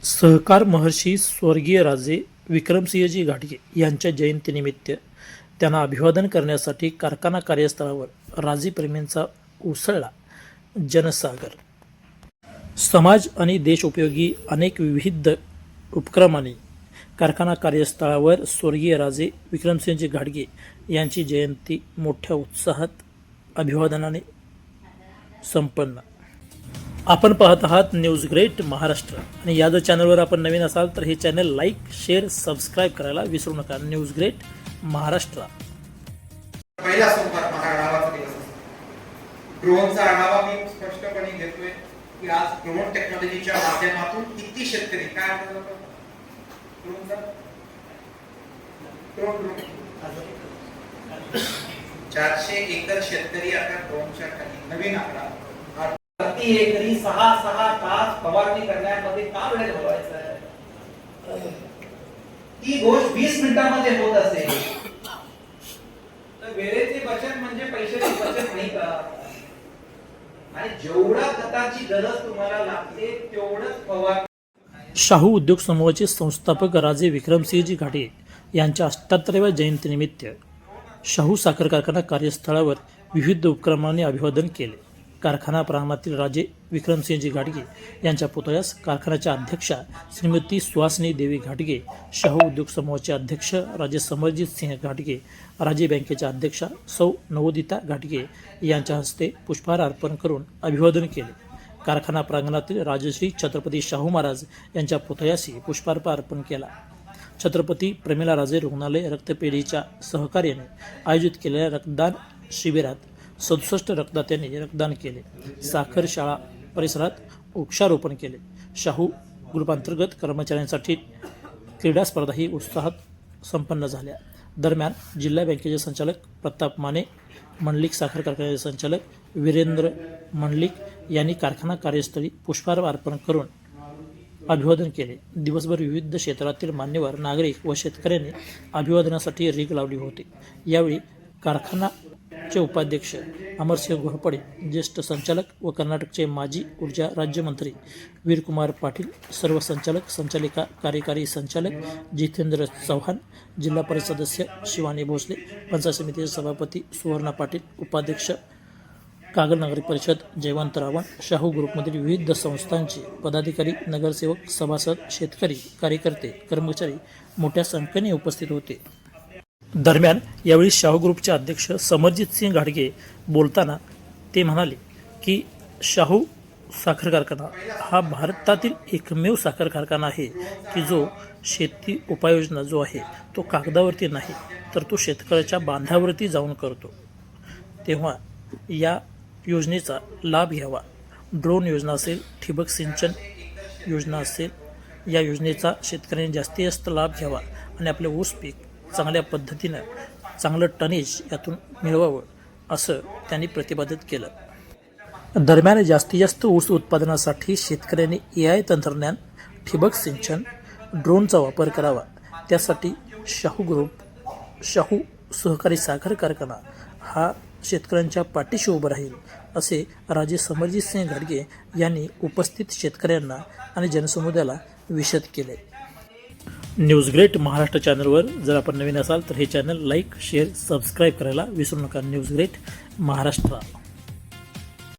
सहकार महर्षी स्वर्गीय राजे विक्रमसिंहजी घाटगे यांच्या जयंतीनिमित्त त्यांना अभिवादन करण्यासाठी कारखाना कार्यस्थळावर राजेप्रेमींचा उसळला जनसागर. समाज आणि देशोपयोगी अनेक विविध उपक्रमांनी कारखाना कार्यस्थळावर स्वर्गीय राजे विक्रमसिंहजी घाटगे यांची जयंती मोठ्या उत्साहात अभिवादनाने संपन्न. आपण पाहत आहात न्यूज ग्रेट महाराष्ट्र आणि या जर चॅनलवर आपण नवीन असाल तर हे चॅनल लाईक, शेअर, सबस्क्राईब करायला विसरू नका. News great Maharashtra. पहिला सोमवार महाराष्ट्राचा दिवस असतो. ड्रोनचा आढावा मी स्पष्टपणे घेतोय की आज ड्रोन टेक्नॉलॉजीच्या माध्यमातून किती शेतकरी काय ड्रोनचा ड्रोन 400 एकर शेतकरी आता ड्रोनच्या खाली. नवीन आकडा प्रति एकरी 6 तास फवारणी करण्यामध्ये का वेळ घालवायचा आहे? ती गोष्ट 20 मिनिटांमध्ये होत असेल तर वेळेचे बचत म्हणजे पैशाची बचत नाही का? आणि जेवढा खताची गरज तुम्हाला लागते तेवढंच फवारणी. शाहू उद्योग समूहाचे संस्थापक राजे विक्रमसिंहजी घाटगे यांच्या 78व्या जयंतीनिमित्त शाहू साखर कारखाना कार्यस्थळावर विविध उपक्रमांनी अभिवादन केले. कारखाना प्रांगणातील राजे विक्रमसिंहजी घाटगे यांच्या पुतळ्यास कारखान्याच्या अध्यक्षा श्रीमती सुहासिनी देवी घाटगे, शाहू उद्योग समूहाचे अध्यक्ष राजे समरजित सिंह घाटगे, राजे बँकेच्या अध्यक्षा सौ नवोदिता घाटगे यांच्या हस्ते पुष्पहार अर्पण करून अभिवादन केले. कारखाना प्रांगणातील राजश्री छत्रपती शाहू महाराज यांच्या पुतळ्याशी पुष्पहार अर्पण केला. छत्रपती प्रमिलाराजे रुग्णालय रक्तपेढीच्या सहकार्याने आयोजित केलेल्या रक्तदान शिबिरात 67 रक्तदात्यांनी रक्तदान केले. साखर शाळा परिसरात वृक्षारोपण केले. शाहू ग्रुपांतर्गत कर्मचाऱ्यांसाठी क्रीडा स्पर्धाही उत्साहात संपन्न झाल्या. दरम्यान जिल्हा बँकेचे संचालक प्रताप माने, मंडलिक साखर कारखान्याचे संचालक वीरेंद्र मंडलिक यांनी कारखाना कार्यस्थळी पुष्पहार अर्पण करून अभिवादन केले. दिवसभर विविध क्षेत्रातील मान्यवर नागरिक व शेतकऱ्यांनी अभिवादनासाठी रीघ लावली होती. यावेळी कारखानाचे उपाध्यक्ष अमरसिंह घोरपडे, ज्येष्ठ संचालक व कर्नाटकचे माजी ऊर्जा राज्यमंत्री वीरकुमार पाटील, सर्व संचालक, संचालिका, कार्यकारी संचालक जितेंद्र चव्हाण, जिल्हा परिषद सदस्य शिवानी भोसले, पंचायत समितीचे सभापती सुवर्णा पाटील, उपाध्यक्ष कागल नगर परिषद जयवंत रावण, शाहू ग्रुपमधील विविध संस्थांचे पदाधिकारी, नगरसेवक, सभासद, शेतकरी, कार्यकर्ते, कर्मचारी मोठ्या संख्येने उपस्थित होते. दरम्यान यावेळी शाहू ग्रुपचे अध्यक्ष समरजित सिंह घाटगे बोलताना ते म्हणाले की शाहू साखर कारखाना हा भारतातील एकमेव साखर कारखाना आहे की जो शेती उपाययोजना जो आहे तो कागदावरती नाही तर तो शेतकऱ्याच्या बांधावरती जाऊन करतो. तेव्हा या योजनेचा लाभ घ्यावा. ड्रोन योजना असेल, ठिबक सिंचन योजना असेल, या योजनेचा शेतकऱ्यांनी जास्तीत जास्त लाभ घ्यावा आणि आपले ऊस पीक चांगल्या पद्धतीनं चांगलं टनेज यातून मिळवावं असं त्यांनी प्रतिपादित केलं. दरम्यान जास्तीत जास्त ऊस उत्पादनासाठी शेतकऱ्यांनी AI तंत्रज्ञान, ठिबक सिंचन, ड्रोनचा वापर करावा. त्यासाठी शाहू ग्रुप, शाहू सहकारी साखर कारखाना हा शेतकऱ्यांच्या पाठीशी उभं राहील असे राजे समरजित सिंह घाटगे यांनी उपस्थित शेतकऱ्यांना आणि जनसमुदायाला विशद केले. न्यूज ग्रेट महाराष्ट्र चॅनलवर जर आपण नवीन असाल तर हे चॅनल लाईक, शेअर, सबस्क्राईब करायला विसरू नका. News great Maharashtra.